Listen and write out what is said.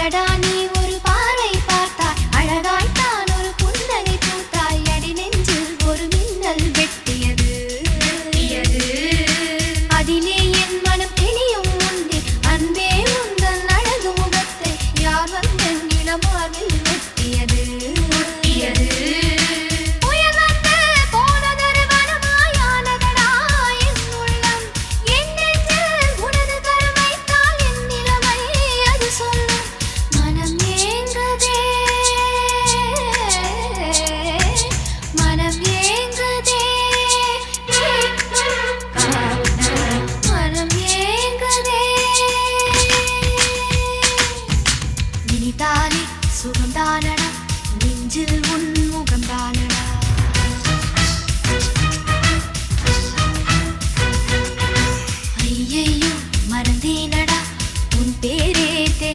அடடா நீ ஒரு பார்வை பார்த்தாய் அழகாய்த்தான் ஒரு புன்னகை பூத்தாய் அடி நெஞ்சில் ஒரு மின்னல் வெட்டியது அதிலே என் மனம் தெளியும் முன்னே அன்பே உந்தன் அழகு முகத்தை யார் வந்து இளமார்பில் வெட்டியது சுகம்தானடா நெஞ்சில்